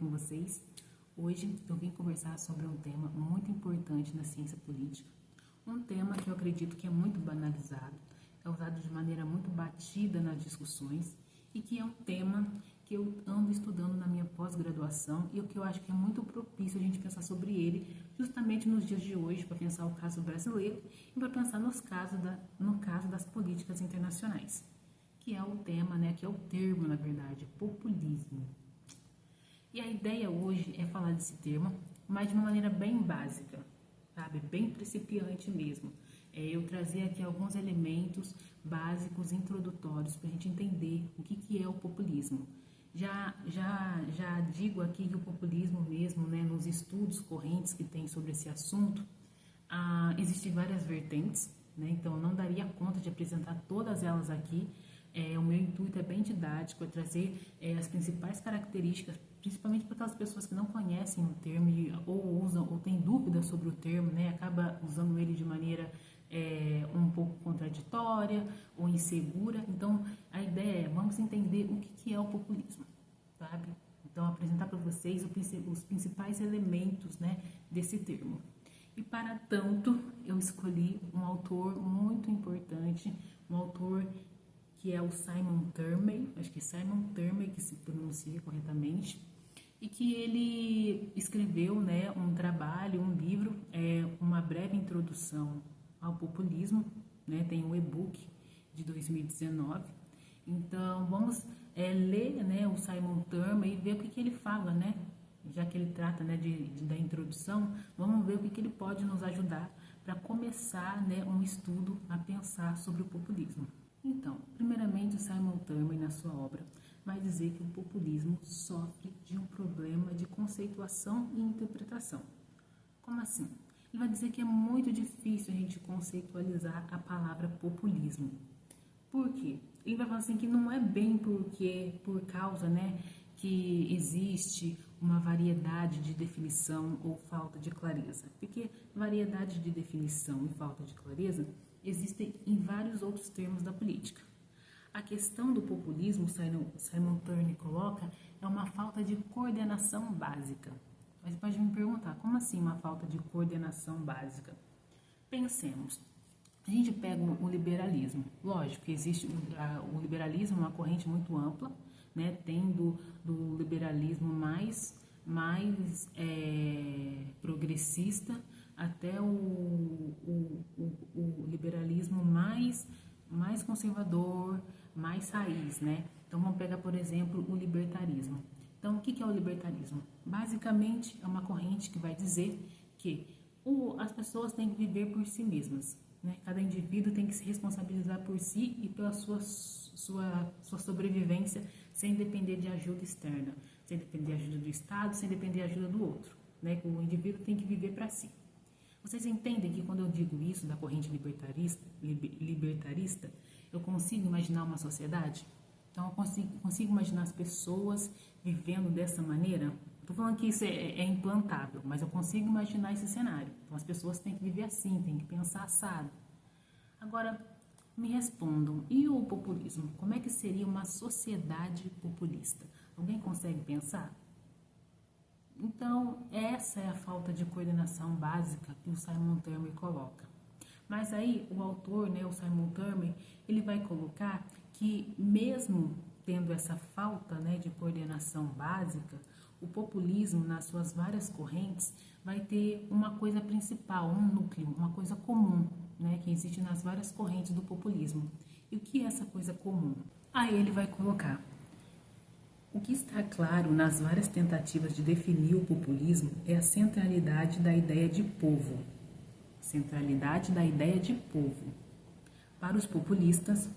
com vocês? Hoje eu vim conversar sobre um tema muito importante na ciência política, um tema que eu acredito que é muito banalizado, é usado de maneira muito batida nas discussões e que é um tema que eu ando estudando na minha pós-graduação e o que eu acho que é muito propício a gente pensar sobre ele justamente nos dias de hoje, para pensar o caso brasileiro e para pensar no caso das políticas internacionais, que é o tema, que é o termo, na verdade, populismo. E a ideia hoje é falar desse termo, mas de uma maneira bem básica, sabe? Bem principiante mesmo. Eu trazer aqui alguns elementos básicos, introdutórios, para a gente entender o que é o populismo. Já digo aqui que o populismo mesmo, nos estudos correntes que tem sobre esse assunto, existem várias vertentes, então eu não daria conta de apresentar todas elas aqui. O meu intuito é bem didático, é trazer as principais características, principalmente para aquelas pessoas que não conhecem o termo ou usam ou têm dúvidas sobre o termo, acaba usando ele de maneira um pouco contraditória ou insegura. Então a ideia é, vamos entender o que é o populismo, sabe? Então apresentar para vocês os principais elementos, desse termo. E para tanto eu escolhi um autor muito importante, um autor que é o Simon Turney, acho que é Simon Turney que se pronuncia corretamente, e que ele escreveu um trabalho, um livro, uma breve introdução ao populismo, tem um e-book de 2019. Então vamos ler o Simon Turney e ver o que ele fala, já que ele trata da introdução, vamos ver o que ele pode nos ajudar para começar um estudo a pensar sobre o populismo. Então, primeiramente, Simon Turney, na sua obra, vai dizer que o populismo sofre de um problema de conceituação e interpretação. Como assim? Ele vai dizer que é muito difícil a gente conceitualizar a palavra populismo. Por quê? Ele vai falar assim que não é bem por causa, que existe uma variedade de definição ou falta de clareza. Porque variedade de definição e falta de clareza existem em vários outros termos da política. A questão do populismo, Simon Turney coloca, é uma falta de coordenação básica. Mas pode me perguntar, como assim uma falta de coordenação básica? Pensemos, a gente pega o liberalismo. Lógico que existe o liberalismo, uma corrente muito ampla, tem do liberalismo mais progressista até o liberalismo mais conservador, mais raiz, Então vamos pegar, por exemplo, o libertarismo. Então o que é o libertarismo? Basicamente é uma corrente que vai dizer que as pessoas têm que viver por si mesmas, Cada indivíduo tem que se responsabilizar por si e pela sua sobrevivência, sem depender de ajuda externa, sem depender de ajuda do Estado, sem depender de ajuda do outro, O indivíduo tem que viver para si. Vocês entendem que quando eu digo isso da corrente libertarista, eu consigo imaginar uma sociedade? Então eu consigo imaginar as pessoas vivendo dessa maneira? Estou falando que isso é implantável, mas eu consigo imaginar esse cenário. Então as pessoas têm que viver assim, têm que pensar assado. Agora, me respondam, e o populismo? Como é que seria uma sociedade populista? Alguém consegue pensar? Então, essa é a falta de coordenação básica que o Simon Turney coloca. Mas aí, o autor, o Simon Turney, ele vai colocar que mesmo tendo essa falta de coordenação básica, o populismo, nas suas várias correntes, vai ter uma coisa principal, um núcleo, uma coisa comum, que existe nas várias correntes do populismo. E o que é essa coisa comum? Aí ele vai colocar: o que está claro nas várias tentativas de definir o populismo é a centralidade da ideia de povo. Centralidade da ideia de povo. Para os populistas,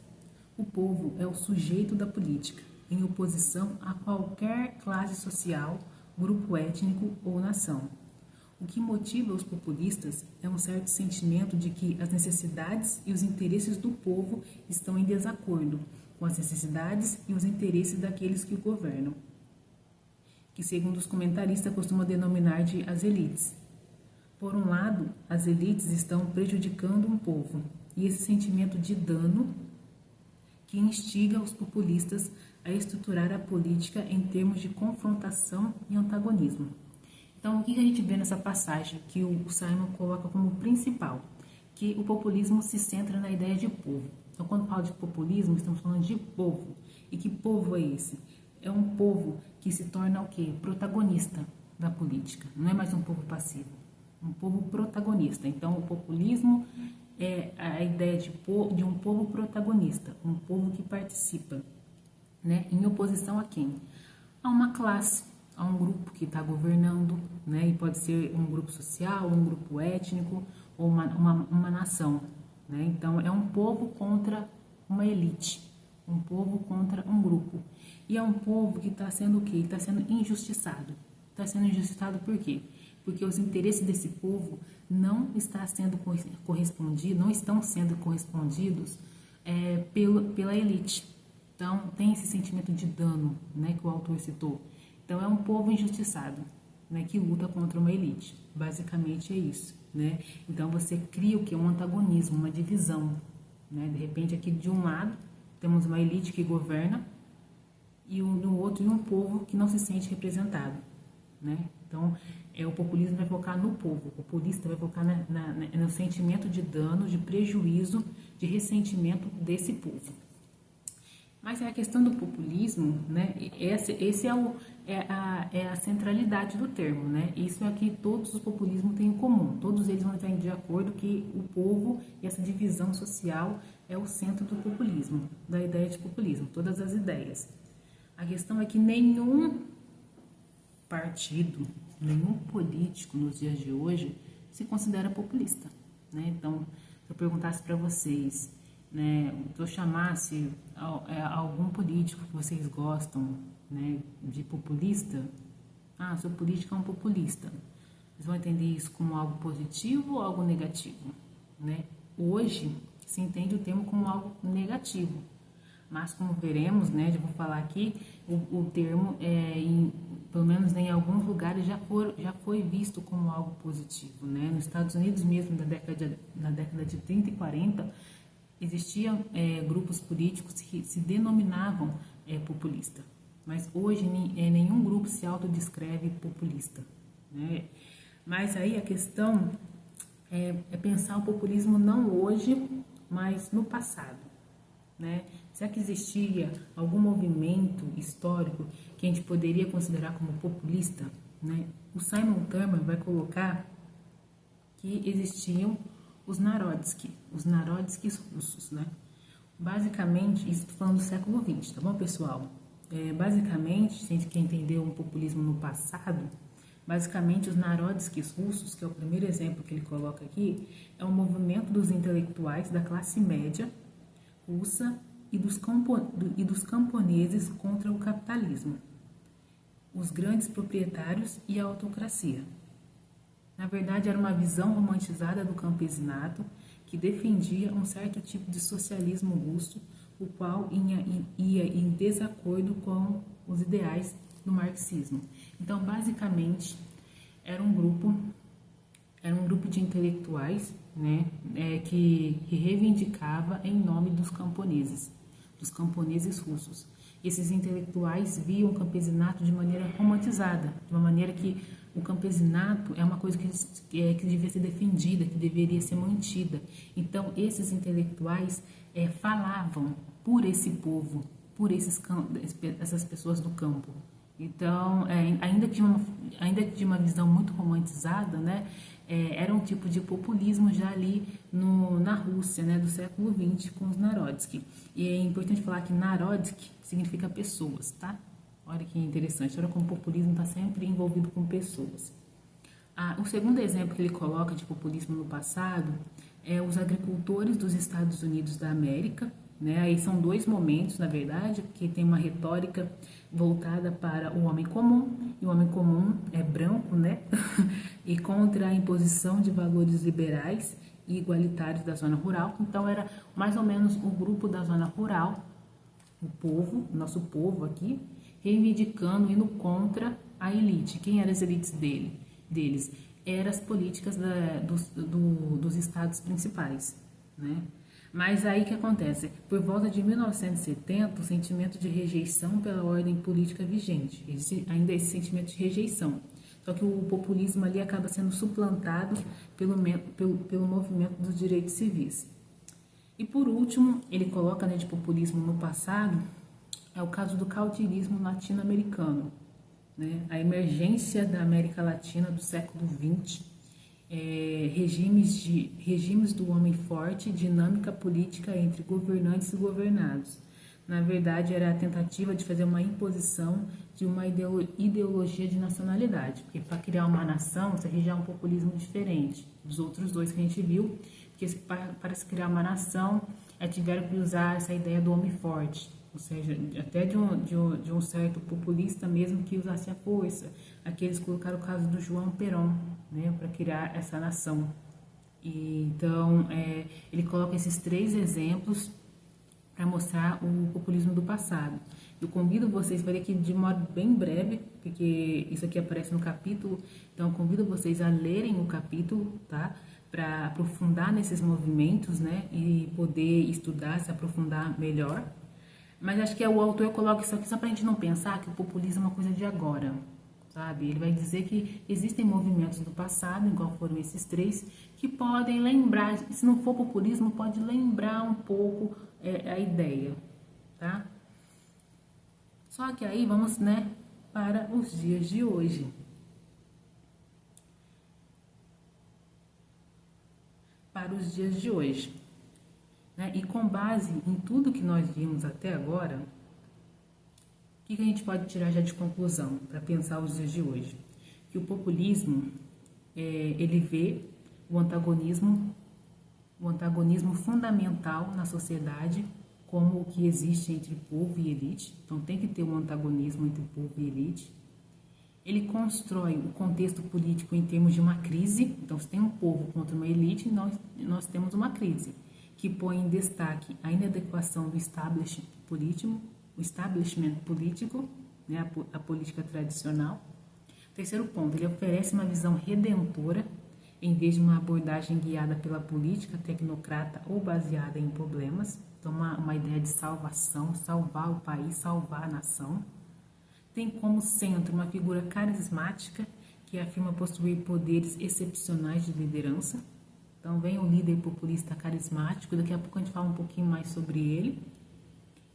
o povo é o sujeito da política, em oposição a qualquer classe social, grupo étnico ou nação. O que motiva os populistas é um certo sentimento de que as necessidades e os interesses do povo estão em desacordo com as necessidades e os interesses daqueles que o governam, que segundo os comentaristas costumam denominar de as elites. Por um lado, as elites estão prejudicando um povo, e esse sentimento de dano que instiga os populistas a estruturar a política em termos de confrontação e antagonismo. Então, o que a gente vê nessa passagem que o Simon coloca como principal? Que o populismo se centra na ideia de povo. Então, quando fala de populismo, estamos falando de povo. E que povo é esse? É um povo que se torna o quê? Protagonista da política. Não é mais um povo passivo, um povo protagonista. Então, o populismo é a ideia de um povo protagonista, um povo que participa, né? Em oposição a quem? A uma classe, a um grupo que está governando, né? E pode ser um grupo social, um grupo étnico ou uma nação, né? Então, é um povo contra uma elite, um povo contra um grupo. E é um povo que está sendo o quê? Está sendo injustiçado. Está sendo injustiçado por quê? Porque os interesses desse povo não estão sendo correspondidos pela elite. Então, tem esse sentimento de dano, né, que o autor citou. Então, é um povo injustiçado, né, que luta contra uma elite. Basicamente é isso, né? Então, você cria o que? Um antagonismo, uma divisão, né? De repente, aqui de um lado, temos uma elite que governa e no outro, um povo que não se sente representado, né? Então, o populismo vai focar no povo, o populista vai focar no sentimento de dano, de prejuízo, de ressentimento desse povo. Mas a questão do populismo, né? Esse é a centralidade do termo, né? Isso é que todos os populismos têm em comum. Todos eles vão estar de acordo que o povo e essa divisão social é o centro do populismo, da ideia de populismo, todas as ideias. A questão é que nenhum partido, nenhum político nos dias de hoje se considera populista, né? Então, se eu perguntasse para vocês, né, se eu chamasse algum político que vocês gostam, né, de populista, seu político é um populista. Vocês vão entender isso como algo positivo ou algo negativo, né? Hoje se entende o termo como algo negativo, mas como veremos, né, já vou falar aqui, o termo, pelo menos em alguns lugares, já foi visto como algo positivo, né? Nos Estados Unidos mesmo, na década de 30 e 40, existiam grupos políticos que se denominavam populista, mas hoje nenhum grupo se autodescreve populista, né? Mas aí a questão é pensar o populismo não hoje, mas no passado, né? Será que existia algum movimento histórico que a gente poderia considerar como populista, né? O Simon Tversky vai colocar que existiam os Narodsky russos, né? Basicamente, isso estou falando do século XX, tá bom, pessoal? Basicamente, se a gente quer entender um populismo no passado, basicamente os Narodsky russos, que é o primeiro exemplo que ele coloca aqui, é um movimento dos intelectuais da classe média russa e dos camponeses contra o capitalismo, os grandes proprietários e a autocracia. Na verdade, era uma visão romantizada do campesinato que defendia um certo tipo de socialismo russo, o qual ia em desacordo com os ideais do marxismo. Então, basicamente, era um grupo de intelectuais, né, que reivindicava em nome dos camponeses russos. Esses intelectuais viam o campesinato de maneira romantizada, de uma maneira que o campesinato é uma coisa que devia ser defendida, que deveria ser mantida. Então, esses intelectuais falavam por esse povo, por essas pessoas do campo. Então, ainda que de uma visão muito romantizada, né, era um tipo de populismo já ali na Rússia, né, do século XX, com os Narodsky. E é importante falar que Narodsky significa pessoas, tá? Olha que interessante, olha como o populismo está sempre envolvido com pessoas. O segundo exemplo que ele coloca de populismo no passado é os agricultores dos Estados Unidos da América, né? Aí são dois momentos, na verdade, que tem uma retórica voltada para o homem comum, e o homem comum é branco, né? E contra a imposição de valores liberais e igualitários da zona rural. Então, era mais ou menos o grupo da zona rural, o povo, nosso povo aqui, reivindicando, indo contra a elite. Quem eram as elites deles? Eram as políticas dos estados principais, né? Mas aí o que acontece? Por volta de 1970, o sentimento de rejeição pela ordem política vigente, existe ainda esse sentimento de rejeição. Só que o populismo ali acaba sendo suplantado pelo movimento dos direitos civis. E por último, ele coloca, né, de populismo no passado, é o caso do caudillismo latino-americano, né? A emergência da América Latina do século XX, regimes do homem forte, dinâmica política entre governantes e governados. Na verdade, era a tentativa de fazer uma imposição de uma ideologia de nacionalidade, porque para criar uma nação, você regia um populismo diferente dos outros dois que a gente viu, porque para se criar uma nação, tiveram que usar essa ideia do homem forte, ou seja, até de um certo populista mesmo que usasse a força. Aqui eles colocaram o caso do João Perón, né, para criar essa nação. Então, ele coloca esses 3 exemplos para mostrar o populismo do passado. Eu convido vocês, falei aqui de modo bem breve, porque isso aqui aparece no capítulo, então eu convido vocês a lerem o capítulo, tá? Para aprofundar nesses movimentos, né? E poder estudar, se aprofundar melhor. Mas acho que o autor coloca isso aqui só para a gente não pensar que o populismo é uma coisa de agora, sabe? Ele vai dizer que existem movimentos do passado, igual foram esses 3, que podem lembrar, se não for populismo, pode lembrar um pouco a ideia, tá? Só que aí vamos, né, para os dias de hoje. Para os dias de hoje. Né? E com base em tudo que nós vimos até agora, o que a gente pode tirar já de conclusão para pensar os dias de hoje? Que o populismo, ele vê o antagonismo fundamental na sociedade como o que existe entre povo e elite. Então tem que ter um antagonismo entre povo e elite. Ele constrói o contexto político em termos de uma crise. Então se tem um povo contra uma elite, nós temos uma crise que põe em destaque a inadequação do establishment político, né, a política tradicional. Terceiro ponto, ele oferece uma visão redentora em vez de uma abordagem guiada pela política tecnocrata ou baseada em problemas. Então, uma ideia de salvação, salvar o país, salvar a nação. Tem como centro uma figura carismática que afirma possuir poderes excepcionais de liderança. Então, vem o líder populista carismático, daqui a pouco a gente fala um pouquinho mais sobre ele.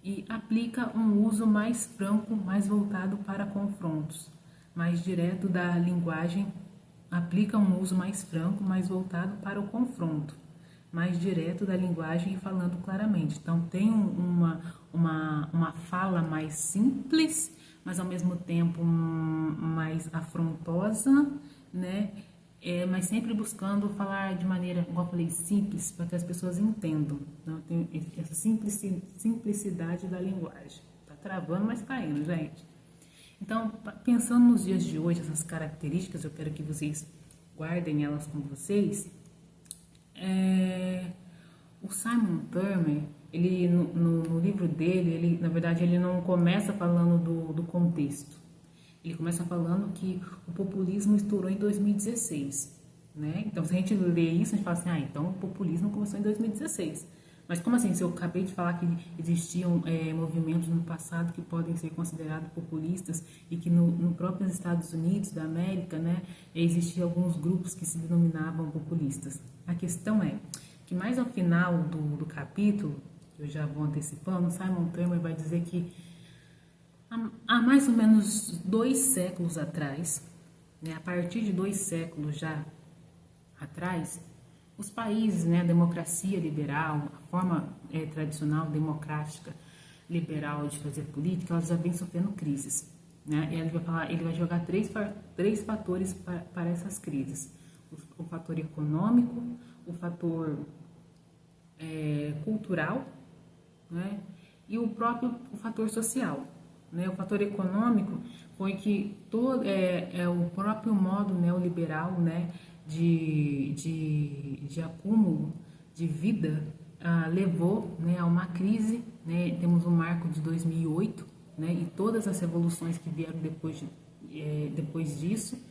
E aplica um uso mais franco, mais voltado para confrontos, mais direto da linguagem, aplica um uso mais franco, mais voltado para o confronto, mais direto da linguagem e falando claramente. Então, tem uma fala mais simples, mas ao mesmo tempo mais afrontosa, né? Mas sempre buscando falar de maneira, igual eu falei, simples, para que as pessoas entendam. Então, tem essa simplicidade da linguagem. Tá travando, mas tá indo, gente. Então, pensando nos dias de hoje, essas características, eu quero que vocês guardem elas com vocês. O Simon Turnbull, ele, no livro dele, na verdade, ele não começa falando do contexto. Ele começa falando que o populismo estourou em 2016, né? Então, se a gente lê isso, a gente fala assim, então o populismo começou em 2016. Mas como assim, se eu acabei de falar que existiam movimentos no passado que podem ser considerados populistas e que no próprio Estados Unidos da América, né, existiam alguns grupos que se denominavam populistas. A questão é que mais ao final do capítulo, eu já vou antecipando, Simon Turnbull vai dizer que há mais ou menos 2 séculos atrás, né, a partir de 2 séculos já atrás, os países, né, a democracia liberal, a forma tradicional democrática liberal de fazer política, elas já vem sofrendo crises, né? Ele vai jogar três fatores para essas crises: o fator econômico, o fator cultural, né, e o fator social. Né? O fator econômico foi que o próprio modo neoliberal, né, de acúmulo de vida levou, né, a uma crise, né? Temos um marco de 2008, né, e todas as revoluções que vieram depois disso,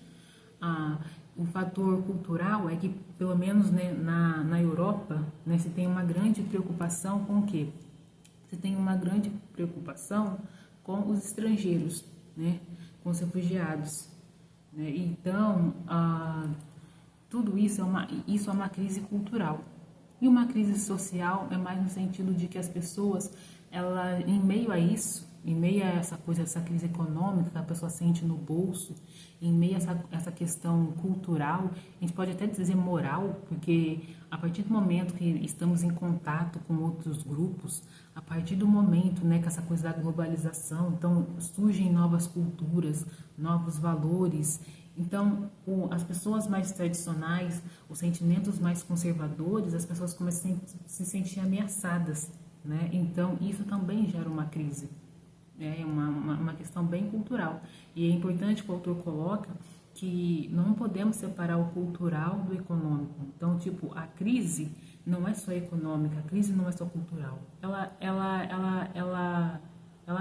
O fator cultural é que, pelo menos, né, na Europa, né, se tem uma grande preocupação com o quê? Você tem uma grande preocupação com os estrangeiros, né, com os refugiados, né? Então, tudo isso é uma crise cultural. E uma crise social é mais no sentido de que as pessoas, em meio a isso, em meio a essa coisa, essa crise econômica que a pessoa sente no bolso, em meio a essa questão cultural, a gente pode até dizer moral, porque a partir do momento que estamos em contato com outros grupos, a partir do momento, né, que essa coisa da globalização, então surgem novas culturas, novos valores. Então, as pessoas mais tradicionais, os sentimentos mais conservadores, as pessoas começam a se sentir ameaçadas, né? Então, isso também gera uma crise. É uma questão bem cultural. E é importante que o autor coloca que não podemos separar o cultural do econômico. Então, tipo, a crise não é só econômica, a crise não é só cultural. Ela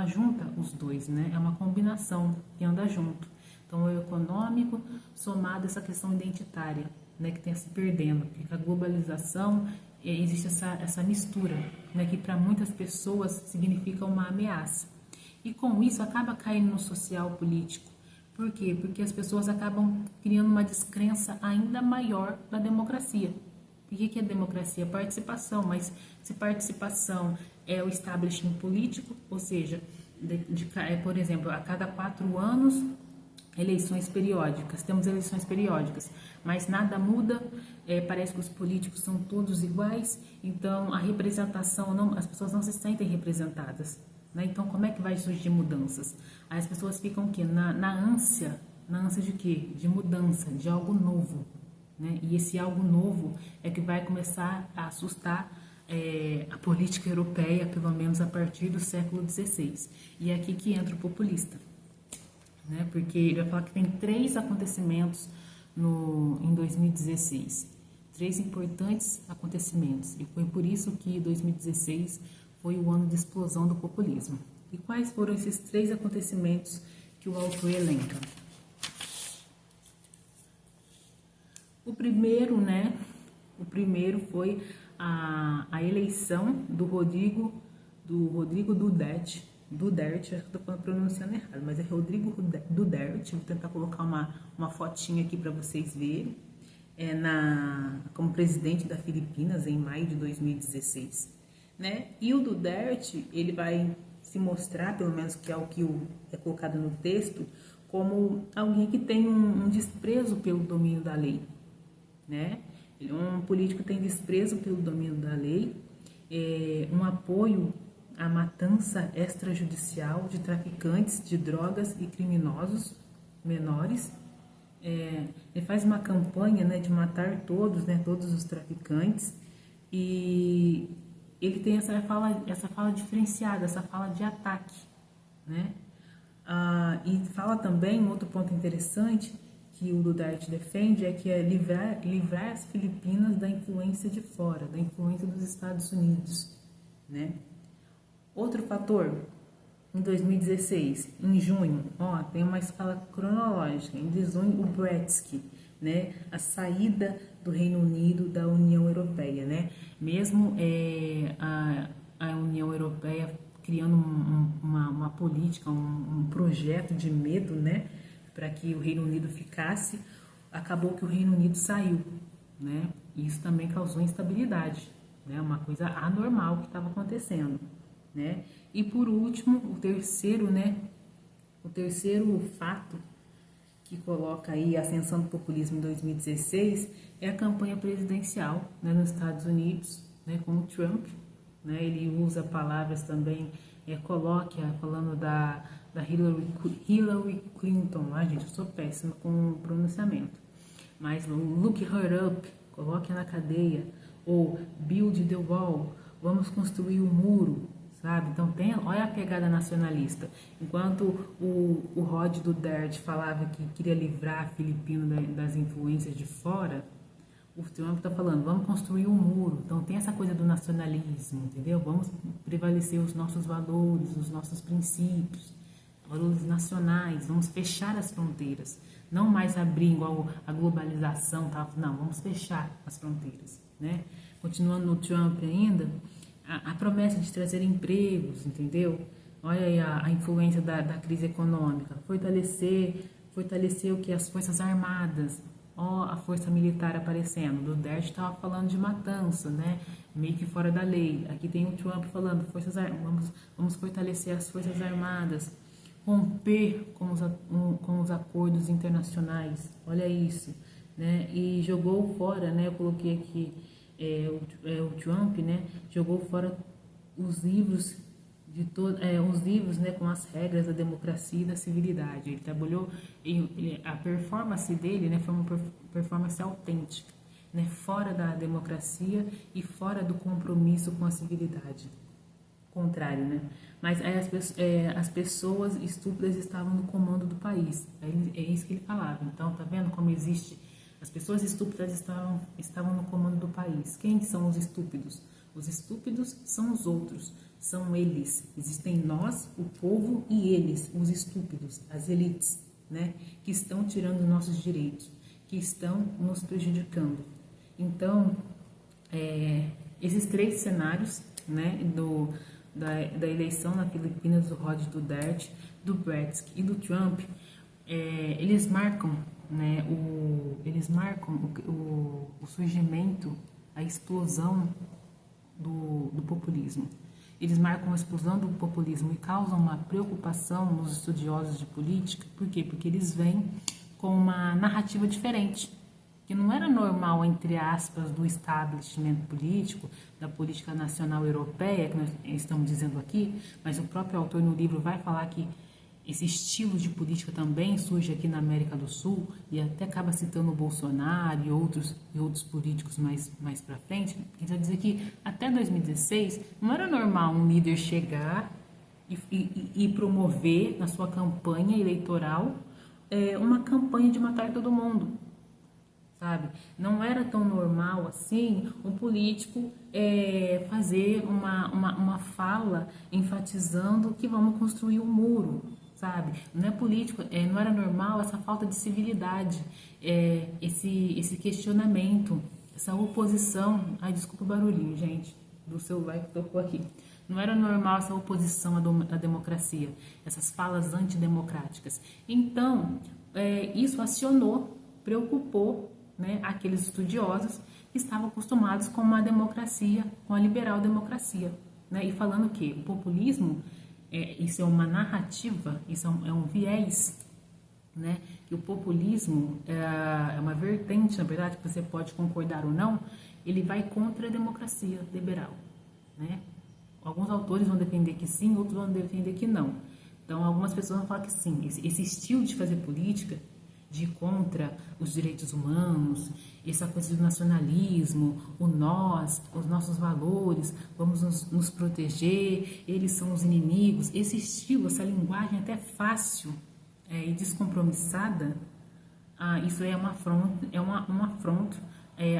junta os dois, né? É uma combinação que anda junto. Então, o econômico somado a essa questão identitária, né, que tem se perdendo, porque a globalização existe essa mistura, né, que para muitas pessoas significa uma ameaça. E com isso acaba caindo no social político. Por quê? Porque as pessoas acabam criando uma descrença ainda maior da democracia. O que é democracia? Participação, mas se participação é o establishment político, ou seja, por exemplo, a cada 4 anos, eleições periódicas, temos eleições periódicas, mas nada muda, parece que os políticos são todos iguais, então a representação, as pessoas não se sentem representadas, né? Então como é que vai surgir mudanças? Aí as pessoas ficam o quê? Na ânsia de quê? De mudança, de algo novo, né? E esse algo novo é que vai começar a assustar a política europeia, pelo menos a partir do século XVI. E é aqui que entra o populista. Né? Porque ele vai falar que tem 3 acontecimentos em 2016, 3 importantes acontecimentos, e foi por isso que 2016 foi o ano de explosão do populismo. E quais foram esses 3 acontecimentos que o autor elenca? O primeiro foi a eleição do Rodrigo Duterte, acho que estou pronunciando errado, mas é Rodrigo Duterte. Vou tentar colocar uma fotinha aqui para vocês verem, como presidente da Filipinas em maio de 2016, né? E o Duterte, ele vai se mostrar, pelo menos que é o que é colocado no texto, como alguém que tem um desprezo pelo domínio da lei, né? Um político tem desprezo pelo domínio da lei, um apoio a matança extrajudicial de traficantes de drogas e criminosos menores. Ele faz uma campanha, né, de matar todos, né, todos os traficantes, e ele tem essa fala diferenciada, essa fala de ataque, né? E fala também, um outro ponto interessante que o Duterte defende é que é livrar as Filipinas da influência de fora, da influência dos Estados Unidos, né? Outro fator, em 2016, em junho, tem uma escala cronológica, em junho, o Brexit, né, a saída do Reino Unido da União Europeia, né, mesmo a União Europeia criando uma política, um projeto de medo, né, para que o Reino Unido ficasse, acabou que o Reino Unido saiu, né, e isso também causou instabilidade, né, uma coisa anormal que estava acontecendo. Né? E por último, o terceiro fato que coloca aí a ascensão do populismo em 2016 é a campanha presidencial, né, nos Estados Unidos, né, com o Trump, né? Ele usa palavras também, falando da Hillary Clinton, gente, eu sou péssima com o pronunciamento, mas look her up, coloque na cadeia, ou build the wall, vamos construir um muro, sabe? Então, olha a pegada nacionalista. Enquanto o Rod Duterte falava que queria livrar a Filipina das influências de fora, o Trump está falando, vamos construir um muro. Então, tem essa coisa do nacionalismo, entendeu? Vamos prevalecer os nossos valores, os nossos princípios. valores nacionais, vamos fechar as fronteiras, não mais abrir igual a globalização, tá? Não, vamos fechar as fronteiras, né? Continuando no Trump ainda, a promessa de trazer empregos, entendeu? Olha aí a influência da crise econômica, fortalecer o que? As Forças Armadas, ó, a força militar aparecendo. Do Duterte estava falando de matança, né? Meio que fora da lei. Aqui tem o Trump falando, vamos fortalecer as Forças Armadas, romper com os acordos internacionais, olha isso, né? E jogou fora, né? Eu coloquei aqui o Trump, né? Jogou fora os livros os livros, né, com as regras da democracia e da civilidade. Ele trabalhou a performance dele, né, foi uma performance autêntica, né, fora da democracia e fora do compromisso com a civilidade. Contrário, né? Mas aí as pessoas estúpidas estavam no comando do país. É isso que ele falava. Então, tá vendo como existe? As pessoas estúpidas estavam no comando do país. Quem são os estúpidos? Os estúpidos são os outros, são eles. Existem nós, o povo, e eles, os estúpidos, as elites, né? Que estão tirando nossos direitos, que estão nos prejudicando. Então, esses três cenários, né, da eleição na Filipinas do Rod Duterte, do Brexit e do Trump, eles marcam, né, o surgimento, a explosão do populismo. Eles marcam a explosão do populismo e causam uma preocupação nos estudiosos de política. Por quê? Porque eles vêm com uma narrativa diferente, que não era normal, entre aspas, do establishment político, da política nacional europeia, que nós estamos dizendo aqui, mas o próprio autor no livro vai falar que esse estilo de política também surge aqui na América do Sul, e até acaba citando o Bolsonaro e outros políticos mais para frente. Quer dizer que até 2016 não era normal um líder chegar e promover na sua campanha eleitoral uma campanha de matar todo mundo, sabe? Não era tão normal assim um político fazer uma fala enfatizando que vamos construir um muro, sabe? Não é político, não era normal essa falta de civilidade, esse questionamento, essa oposição. Ai, desculpa o barulhinho, gente, do celular que tocou aqui. Não era normal essa oposição à democracia, essas falas antidemocráticas. Então, isso acionou, preocupou, né, aqueles estudiosos que estavam acostumados com uma democracia, com a liberal democracia, né? E falando que o populismo, isso é uma narrativa, isso é um viés, né? Que o populismo é uma vertente, na verdade, que você pode concordar ou não, ele vai contra a democracia liberal, né? Alguns autores vão defender que sim, outros vão defender que não. Então, algumas pessoas vão falar que sim, esse estilo de fazer política, de ir contra os direitos humanos, essa coisa do nacionalismo, os nossos valores, vamos nos proteger, eles são os inimigos. Esse estilo, essa linguagem até fácil e descompromissada, isso é um afronto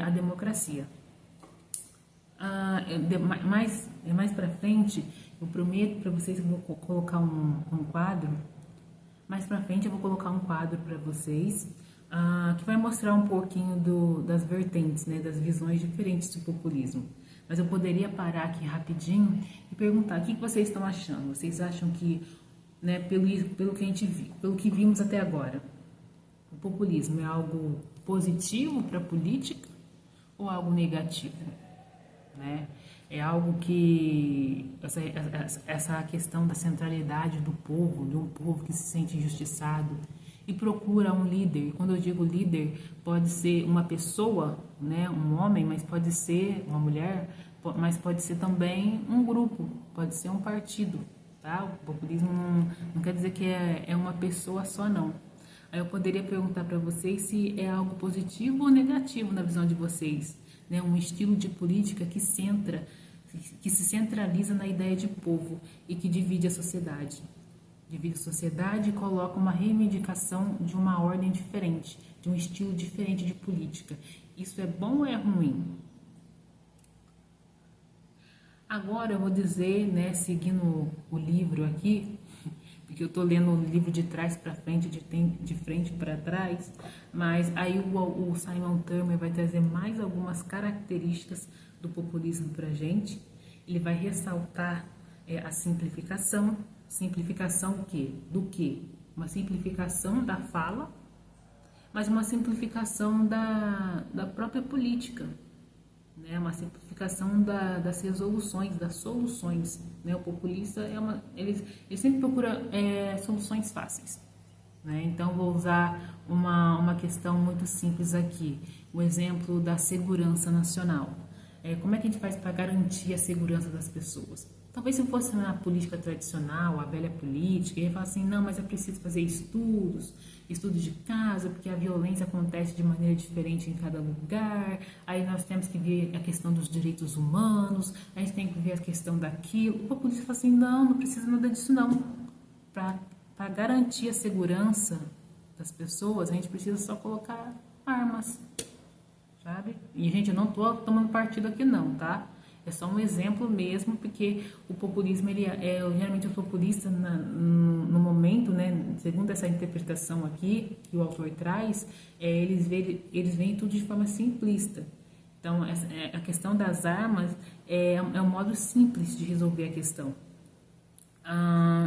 à democracia. Mais para frente, eu prometo para vocês que eu vou colocar um quadro. Mais pra frente eu vou colocar um quadro para vocês que vai mostrar um pouquinho das vertentes, né, das visões diferentes do populismo. Mas eu poderia parar aqui rapidinho e perguntar o que vocês estão achando. Vocês acham que, né, pelo que vimos até agora, o populismo é algo positivo para a política ou algo negativo, né? É algo que essa questão da centralidade do povo, de um povo que se sente injustiçado e procura um líder. Quando eu digo líder, pode ser uma pessoa, né, um homem, mas pode ser uma mulher, mas pode ser também um grupo, pode ser um partido, tá? O populismo não quer dizer que é uma pessoa só, não. Aí eu poderia perguntar para vocês se é algo positivo ou negativo na visão de vocês, né? Um estilo de política que se centraliza na ideia de povo e que divide a sociedade. Divide a sociedade e coloca uma reivindicação de uma ordem diferente, de um estilo diferente de política. Isso é bom ou é ruim? Agora eu vou dizer, né, seguindo o livro aqui, porque que eu tô lendo o livro de trás para frente, de frente para trás, mas aí o Simon Turnbull vai trazer mais algumas características do populismo para a gente. Ele vai ressaltar a simplificação. Simplificação o quê? Do quê? Uma simplificação da fala, mas uma simplificação da própria política, né? Uma simplificação das resoluções, das soluções, né? O populista ele sempre procura soluções fáceis, né? Então vou usar uma questão muito simples aqui, o exemplo da segurança nacional. Como é que a gente faz para garantir a segurança das pessoas? Talvez se fosse na política tradicional, a velha política, ia falar assim, não, mas é preciso fazer estudos de caso, porque a violência acontece de maneira diferente em cada lugar, aí nós temos que ver a questão dos direitos humanos, a gente tem que ver a questão daquilo. O populista fala assim, não precisa nada disso não. Para garantir a segurança das pessoas, a gente precisa só colocar armas, sabe? E, gente, eu não tô tomando partido aqui não, tá? É só um exemplo mesmo, porque o populismo, geralmente o populista, no momento, né, segundo essa interpretação aqui, que o autor traz, eles veem tudo de forma simplista. Então, a questão das armas é um modo simples de resolver a questão.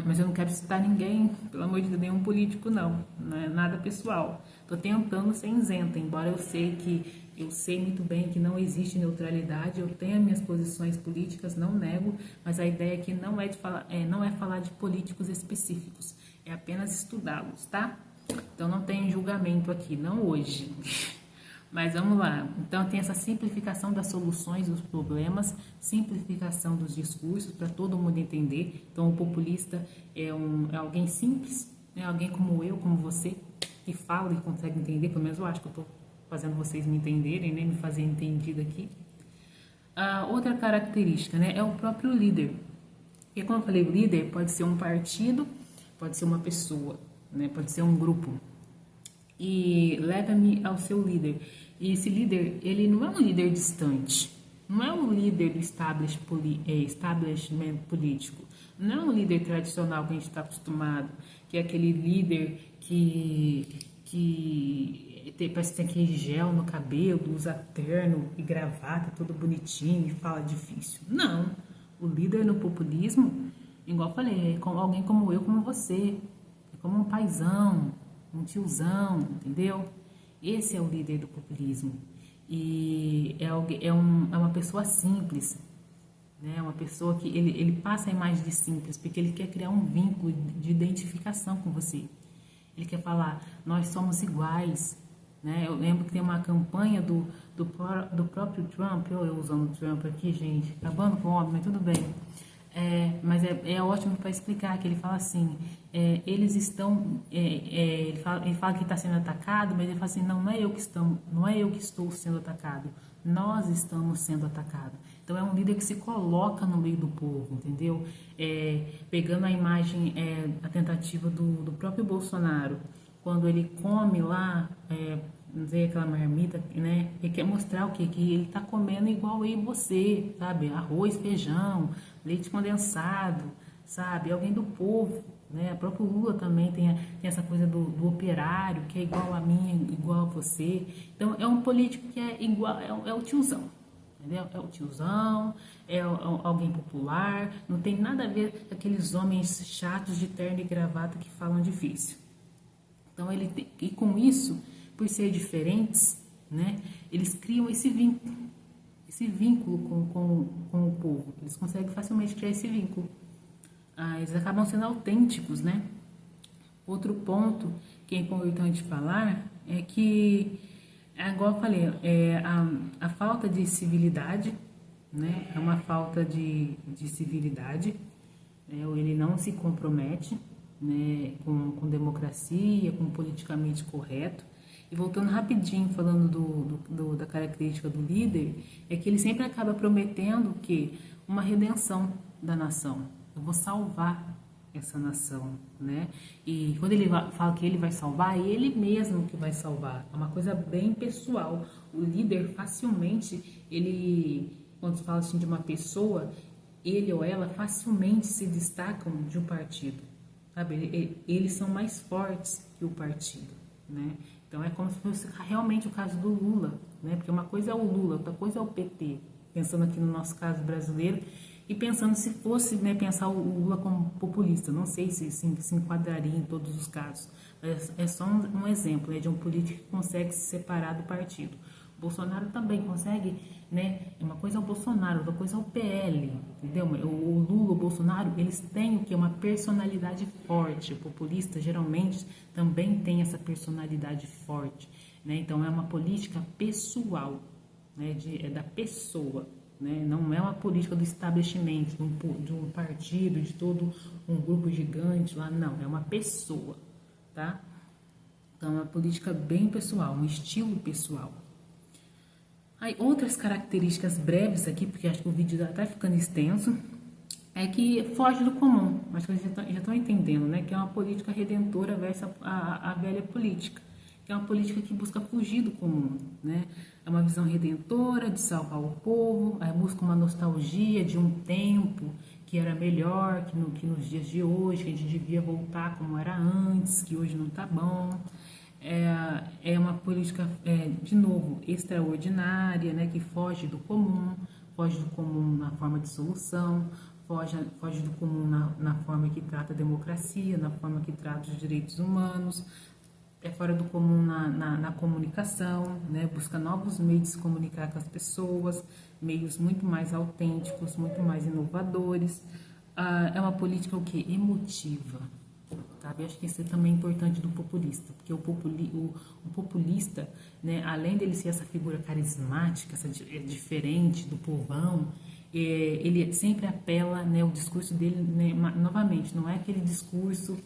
Mas eu não quero citar ninguém, pelo amor de Deus, nenhum político não é nada pessoal. Estou tentando ser isenta, embora eu sei muito bem que não existe neutralidade, eu tenho as minhas posições políticas, não nego, mas a ideia aqui não é falar de políticos específicos, é apenas estudá-los, tá? Então não tem julgamento aqui, não hoje. Mas vamos lá, então tem essa simplificação das soluções dos problemas, simplificação dos discursos para todo mundo entender. Então o populista é alguém simples, é alguém como eu, como você, que fala e consegue entender, pelo menos eu acho que eu estou fazendo vocês me entenderem, né, me fazer entendida aqui. Outra característica, né, é o próprio líder. Porque como eu falei, o líder pode ser um partido, pode ser uma pessoa, né, pode ser um grupo. E leva-me ao seu líder. E esse líder, ele não é um líder distante, não é um líder do establishment político, não é um líder tradicional que a gente está acostumado, que é aquele líder que parece que tem aquele gel no cabelo, usa terno e gravata, todo bonitinho e fala difícil. Não, o líder no populismo, igual eu falei, é alguém como eu, como você, é como um paizão, um tiozão, entendeu? Esse é o líder do populismo. E é uma pessoa simples, né? Uma pessoa que ele passa a imagem de simples, porque ele quer criar um vínculo de identificação com você. Ele quer falar, nós somos iguais, né? Eu lembro que tem uma campanha do próprio Trump, eu usando o Trump aqui, gente, acabando com o homem, mas tudo bem. Mas é ótimo para explicar, que ele fala assim, eles estão, ele fala que está sendo atacado, mas ele fala assim, não é eu que estou sendo atacado, nós estamos sendo atacados. Então é um líder que se coloca no meio do povo, entendeu? Pegando a imagem, a tentativa do próprio Bolsonaro, quando ele come lá, não sei, aquela marmita, né? Ele quer mostrar o quê? Que ele tá comendo igual eu e você, sabe? Arroz, feijão, leite condensado, sabe? Alguém do povo, né? O próprio Lula também tem essa coisa do operário, que é igual a mim, igual a você. Então, é um político que é igual, é o tiozão, entendeu? É o tiozão, alguém popular, não tem nada a ver com aqueles homens chatos de terno e gravata que falam difícil. Então, e com isso, por ser diferentes, né, eles criam esse vínculo com o povo. Eles conseguem facilmente criar esse vínculo. Eles acabam sendo autênticos, né? Outro ponto que é importante falar é que, igual eu falei, a falta de civilidade, né? É uma falta de civilidade. Ele não se compromete, né, com democracia, com politicamente correto. E voltando rapidinho, falando da característica do líder, é que ele sempre acaba prometendo que uma redenção da nação. Eu vou salvar essa nação, né? E quando ele fala que ele vai salvar, é ele mesmo que vai salvar. É uma coisa bem pessoal. O líder facilmente, quando se fala assim de uma pessoa, ele ou ela facilmente se destacam de um partido. sabe? Eles são mais fortes que o partido, né? Então é como se fosse realmente o caso do Lula, né? Porque uma coisa é o Lula, outra coisa é o PT, pensando aqui no nosso caso brasileiro e pensando se fosse, né, pensar o Lula como populista. Não sei se enquadraria em todos os casos. É só um exemplo, né, de um político que consegue se separar do partido. O Bolsonaro também consegue, né? Uma coisa é o Bolsonaro, outra coisa é o PL, entendeu? O Lula, o Bolsonaro, eles têm o que? Uma personalidade forte. O populista geralmente também tem essa personalidade forte, né? Então é uma política pessoal, né? É da pessoa, né? Não é uma política do establishment, de um partido, de todo um grupo gigante lá, não. É uma pessoa, tá? Então é uma política bem pessoal, um estilo pessoal. Aí, outras características breves aqui, porque acho que o vídeo já está ficando extenso, é que foge do comum. Acho que vocês já estão entendendo, né? Que é uma política redentora versus a velha política, que é uma política que busca fugir do comum, né? É uma visão redentora de salvar o povo, aí busca uma nostalgia de um tempo que era melhor que nos dias de hoje, que a gente devia voltar como era antes, que hoje não está bom. É uma política, de novo, extraordinária, né, que foge do comum na forma de solução, foge do comum na forma que trata a democracia, na forma que trata os direitos humanos, é fora do comum na comunicação, né, busca novos meios de se comunicar com as pessoas, meios muito mais autênticos, muito mais inovadores. É uma política o quê? Emotiva. Sabe? Acho que isso é também importante do populista, porque o populista, né, além dele ser essa figura carismática, diferente do povão, ele sempre apela, né, o discurso dele, né, novamente, não é aquele discurso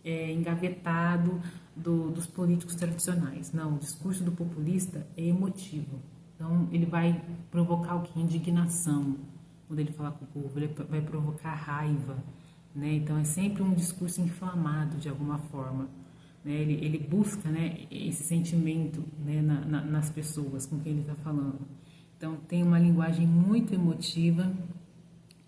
engavetado dos políticos tradicionais, não, o discurso do populista é emotivo, então ele vai provocar o que? Indignação, quando ele falar com o povo, ele vai provocar raiva, né? Então é sempre um discurso inflamado de alguma forma, né? Ele busca, né, esse sentimento, né, nas pessoas com quem ele está falando. Então tem uma linguagem muito emotiva.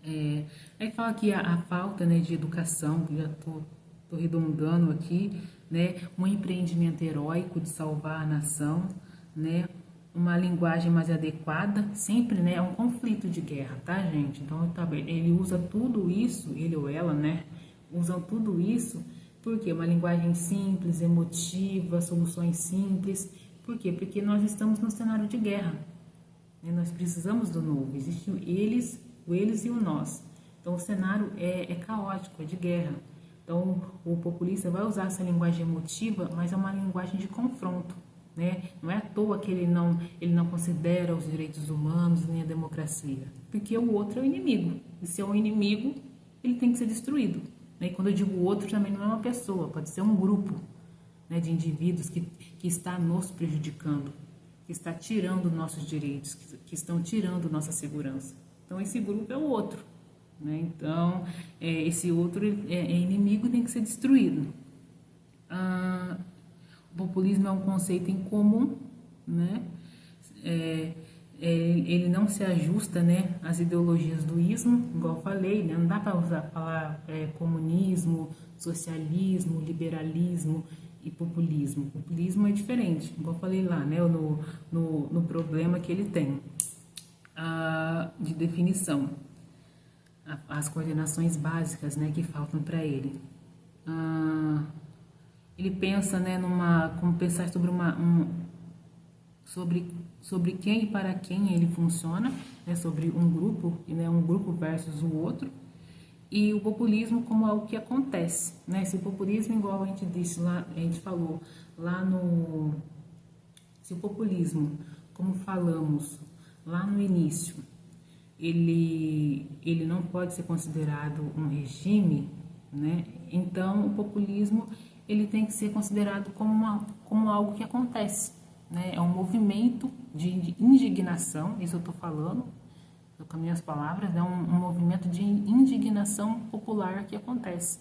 Aí fala que a falta, né, de educação, que já estou redondando aqui, né, um empreendimento heróico de salvar a nação, né, uma linguagem mais adequada, sempre, né, é um conflito de guerra, tá, gente? Então, ele usa tudo isso, ele ou ela, né, usam tudo isso, porque uma linguagem simples, emotiva, soluções simples. Por quê? Porque nós estamos no cenário de guerra, né? Nós precisamos do novo, existe o eles e o nós. Então, o cenário é caótico, é de guerra. Então, o populista vai usar essa linguagem emotiva, mas é uma linguagem de confronto, né? Não é à toa que ele não considera os direitos humanos nem a democracia, porque o outro é o inimigo, e se é um inimigo, ele tem que ser destruído, né? E quando eu digo outro, também não é uma pessoa, pode ser um grupo, né, de indivíduos que está nos prejudicando, que está tirando nossos direitos, que estão tirando nossa segurança. Então, esse grupo é o outro, né? Então, esse outro é inimigo e tem que ser destruído. O populismo é um conceito incomum, né? Ele não se ajusta, né, às ideologias do ismo, igual eu falei, né? Não dá para usar falar comunismo, socialismo, liberalismo e populismo. Populismo é diferente, igual eu falei lá, né, no problema que ele tem de definição, as coordenações básicas, né, que faltam para ele. Ele pensa, né, como pensar sobre quem e para quem ele funciona, né, sobre um grupo, né, um grupo versus o outro, e o populismo como algo que acontece, né? Se o populismo, igual a gente disse lá, a gente falou lá se o populismo, como falamos lá no início, ele não pode ser considerado um regime, né? Então o populismo ele tem que ser considerado como algo que acontece, né? É um movimento de indignação, isso eu estou falando, com as minhas palavras, é um movimento de indignação popular que acontece.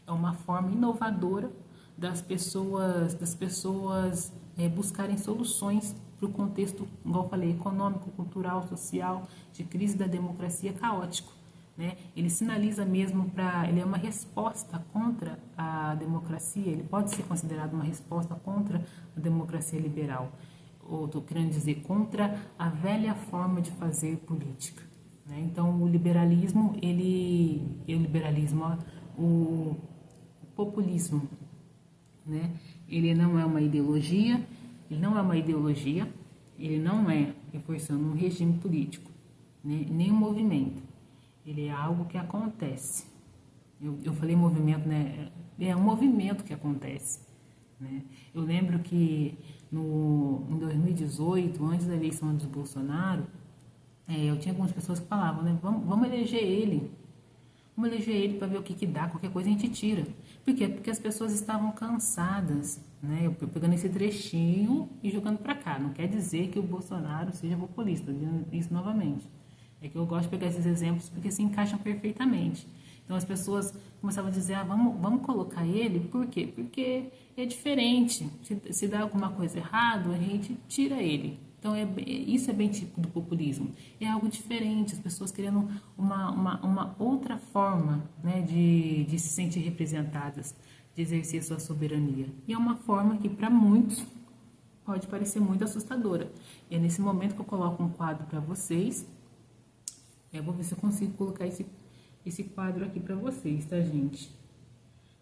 É uma forma inovadora das pessoas buscarem soluções para o contexto, igual eu falei, econômico, cultural, social, de crise da democracia caótico, né? Ele sinaliza mesmo ele é uma resposta contra a democracia, ele pode ser considerado uma resposta contra a democracia liberal, ou estou querendo dizer, contra a velha forma de fazer política, né? Então, o liberalismo, o populismo, né? Ele não é uma ideologia, ele não é reforçando um regime político, né? Nem um movimento. Ele é algo que acontece. Eu falei movimento, né? É um movimento que acontece, né? Eu lembro que em 2018, antes da eleição do Bolsonaro, eu tinha algumas pessoas que falavam, né? Vamos eleger ele. Vamos eleger ele para ver o que dá, qualquer coisa a gente tira. Por quê? Porque as pessoas estavam cansadas, né? Eu pegando esse trechinho e jogando para cá. Não quer dizer que o Bolsonaro seja populista, dizendo isso novamente. É que eu gosto de pegar esses exemplos porque se encaixam perfeitamente. Então as pessoas começavam a dizer, vamos colocar ele, por quê? Porque é diferente. Se dá alguma coisa errada, a gente tira ele. Então isso é bem típico do populismo. É algo diferente, as pessoas querendo uma outra forma, né, de se sentir representadas, de exercer sua soberania. E é uma forma que para muitos pode parecer muito assustadora. E é nesse momento que eu coloco um quadro para vocês. Eu vou ver se eu consigo colocar esse quadro aqui para vocês, tá, gente?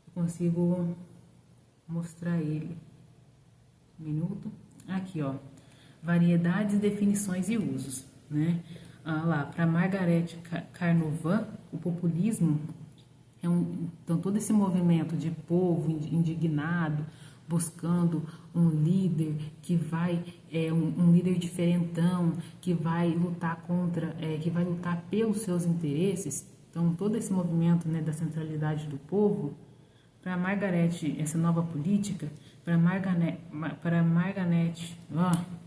Eu consigo mostrar ele. Um minuto. Aqui, ó. Variedades, definições e usos, né? Lá, para Margaret Carnot, o populismo então todo esse movimento de povo indignado, buscando um líder que vai, um líder diferentão, que vai lutar que vai lutar pelos seus interesses. Então todo esse movimento, né, da centralidade do povo, para Margaret, essa nova política, para Margaret,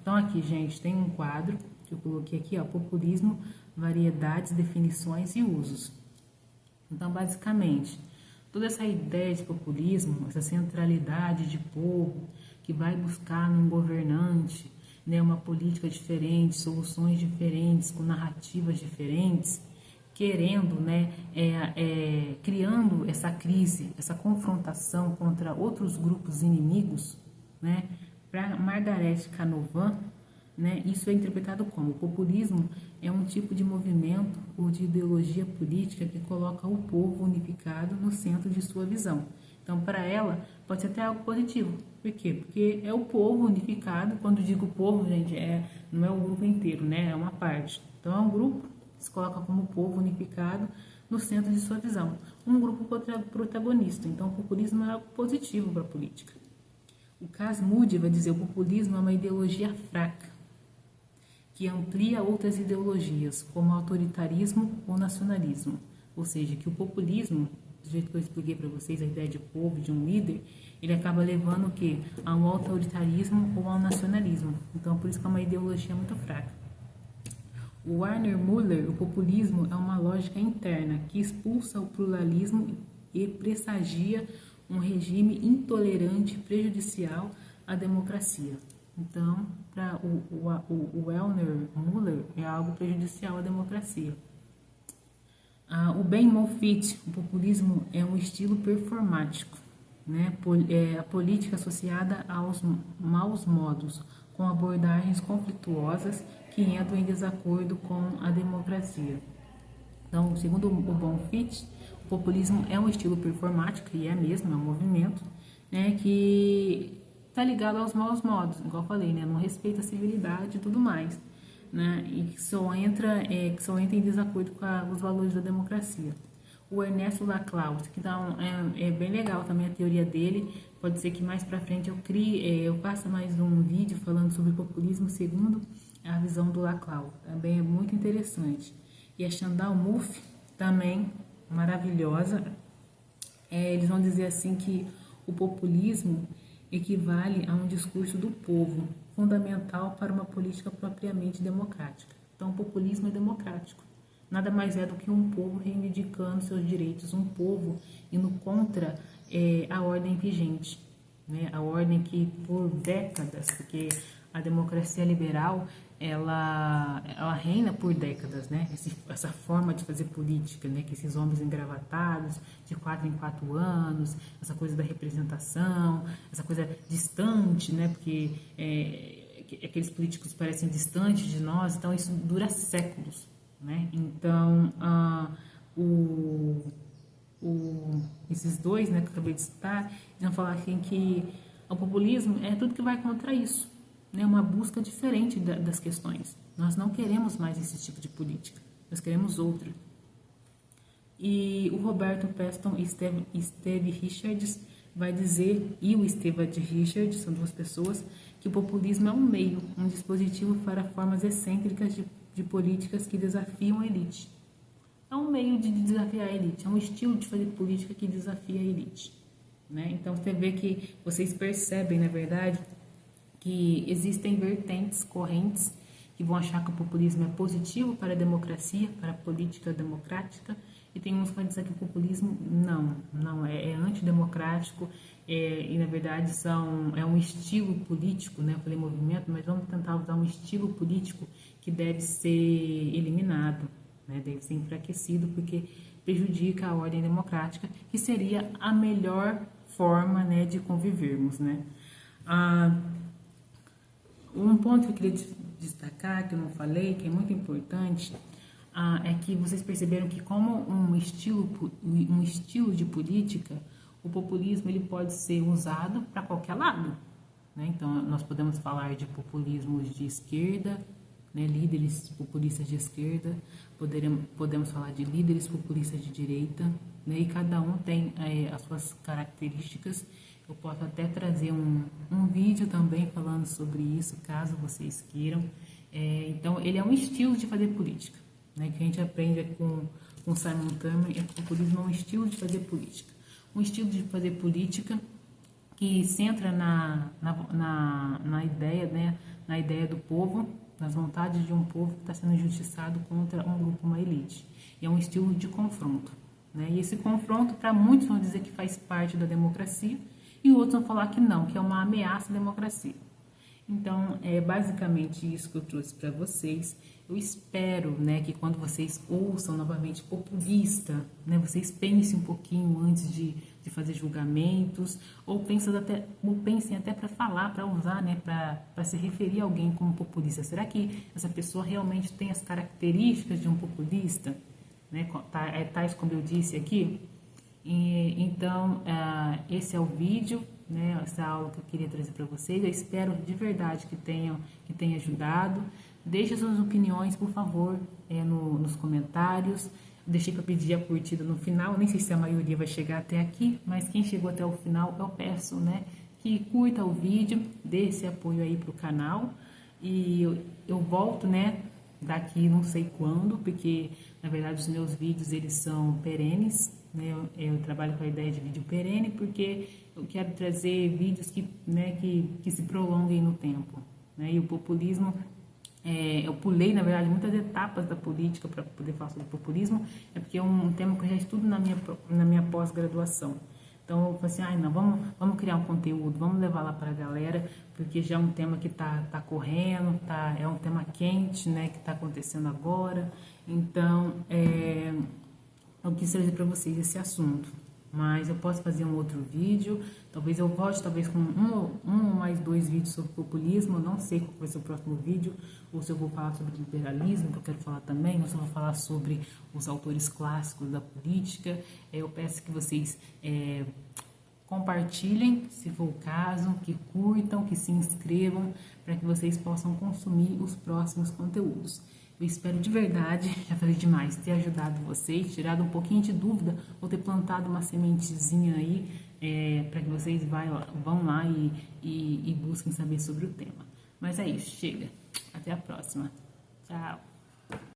então aqui, gente, tem um quadro que eu coloquei aqui, ó, populismo, variedades, definições e usos. Então, basicamente, toda essa ideia de populismo, essa centralidade de povo que vai buscar num governante, né, uma política diferente, soluções diferentes, com narrativas diferentes, querendo, né, criando essa crise, essa confrontação contra outros grupos inimigos, né, para Margaret Canavan, né, isso é interpretado como: o populismo é um tipo de movimento ou de ideologia política que coloca o povo unificado no centro de sua visão. Então, para ela, pode ser até algo positivo. Por quê? Porque é o povo unificado. Quando digo povo, gente, não é o grupo inteiro, né, é uma parte. Então, é um grupo que se coloca como povo unificado no centro de sua visão. Um grupo protagonista. Então, o populismo é algo positivo para a política. O Cas Moody vai dizer: o populismo é uma ideologia fraca, que amplia outras ideologias, como autoritarismo ou nacionalismo. Ou seja, que o populismo, do jeito que eu expliquei para vocês, a ideia de povo, de um líder, ele acaba levando o quê? A um autoritarismo ou ao nacionalismo. Então, por isso que é uma ideologia muito fraca. O Werner Müller: o populismo é uma lógica interna que expulsa o pluralismo e pressagia um regime intolerante, prejudicial à democracia. Então, para o Werner Müller, é algo prejudicial à democracia. O Ben Moffitt: o populismo é um estilo performático, né? A política associada aos maus modos, com abordagens conflituosas que entram em desacordo com a democracia. Então, segundo o Moffitt, o populismo é um estilo performático, e é mesmo, é um movimento, né, que está ligado aos maus modos, igual eu falei, né, não respeita a civilidade e tudo mais, né, e que só entra em desacordo com os valores da democracia. O Ernesto Laclau, que é bem legal também a teoria dele. Pode ser que mais para frente eu faça mais um vídeo falando sobre populismo segundo a visão do Laclau. Também é muito interessante. E a Chantal Mouffe, também maravilhosa. Eles vão dizer assim que o populismo equivale a um discurso do povo, fundamental para uma política propriamente democrática. Então, o populismo é democrático. Nada mais é do que um povo reivindicando seus direitos, um povo indo contra a ordem vigente, né? A ordem que por décadas, porque a democracia liberal, ela reina por décadas, né? Essa forma de fazer política, né? Que esses homens engravatados, de 4 em 4 anos, essa coisa da representação, essa coisa distante, né? Porque aqueles políticos parecem distantes de nós, então isso dura séculos, né? Então, esses dois, né, que eu acabei de citar, eles vão falar assim que o populismo é tudo que vai contra isso, né, uma busca diferente das questões. Nós não queremos mais esse tipo de política, nós queremos outra. E o Roberto Peston e Steve Richards vai dizer, e o Steve Richards, são duas pessoas, que o populismo é um meio, um dispositivo para formas excêntricas de políticas que desafiam a elite. É um meio de desafiar a elite, é um estilo de fazer política que desafia a elite, né? Então você vê que vocês percebem, na verdade, que existem vertentes, correntes que vão achar que o populismo é positivo para a democracia, para a política democrática, e tem uns que vão dizer que o populismo não é antidemocrático, e na verdade é um estilo político, né? Eu falei movimento, mas vamos tentar usar um estilo político que deve ser eliminado, né? Deve ser enfraquecido porque prejudica a ordem democrática, que seria a melhor forma, né, de convivermos, né? Um ponto que eu queria destacar, que eu não falei, que é muito importante, é que vocês perceberam que como um estilo de política, o populismo ele pode ser usado para qualquer lado, né? Então, nós podemos falar de populismos de esquerda, né, líderes populistas de esquerda, podemos falar de líderes populistas de direita, né, e cada um tem as suas características. Eu posso até trazer um vídeo também falando sobre isso, caso vocês queiram. Então, ele é um estilo de fazer política, né, que a gente aprende com Simon Tversky. O populismo é um estilo de fazer política. Um estilo de fazer política que centra na ideia, né, na ideia do povo, nas vontades de um povo que está sendo injustiçado contra um grupo, uma elite. E é um estilo de confronto, né? E esse confronto, para muitos, vão dizer que faz parte da democracia, e outros vão falar que não, que é uma ameaça à democracia. Então, é basicamente isso que eu trouxe para vocês. Eu espero, né, que quando vocês ouçam novamente populista, né, vocês pensem um pouquinho antes de fazer julgamentos, ou pensem até para falar, para usar, né, para se referir a alguém como populista. Será que essa pessoa realmente tem as características de um populista? Né, tais como eu disse aqui? Então, esse é o vídeo, né, essa aula que eu queria trazer para vocês. Eu espero de verdade que tenha ajudado. Deixe suas opiniões, por favor, nos comentários. Deixei para pedir a curtida no final. Nem sei se a maioria vai chegar até aqui, mas quem chegou até o final, eu peço, né, que curta o vídeo, dê esse apoio aí para o canal. E eu volto, né, daqui não sei quando, porque na verdade os meus vídeos eles são perenes, né? Eu trabalho com a ideia de vídeo perene porque eu quero trazer vídeos que se prolonguem no tempo, né? E o populismo, eu pulei na verdade muitas etapas da política para poder falar sobre populismo, porque é um tema que eu já estudo na minha pós-graduação. Então, eu falei assim, não, vamos criar um conteúdo, vamos levar lá para a galera, porque já é um tema que tá correndo, é um tema quente, né, que está acontecendo agora. Então, eu quis trazer para vocês esse assunto. Mas eu posso fazer um outro vídeo, talvez eu volte com um ou mais 2 vídeos sobre populismo, eu não sei qual vai ser o próximo vídeo, ou se eu vou falar sobre liberalismo, que eu quero falar também, ou se eu vou falar sobre os autores clássicos da política. Eu peço que vocês compartilhem, se for o caso, que curtam, que se inscrevam, para que vocês possam consumir os próximos conteúdos. Eu espero de verdade, já falei demais, ter ajudado vocês, tirado um pouquinho de dúvida, ou ter plantado uma sementezinha aí, para que vocês vão lá e busquem saber sobre o tema. Mas é isso, chega. Até a próxima. Tchau.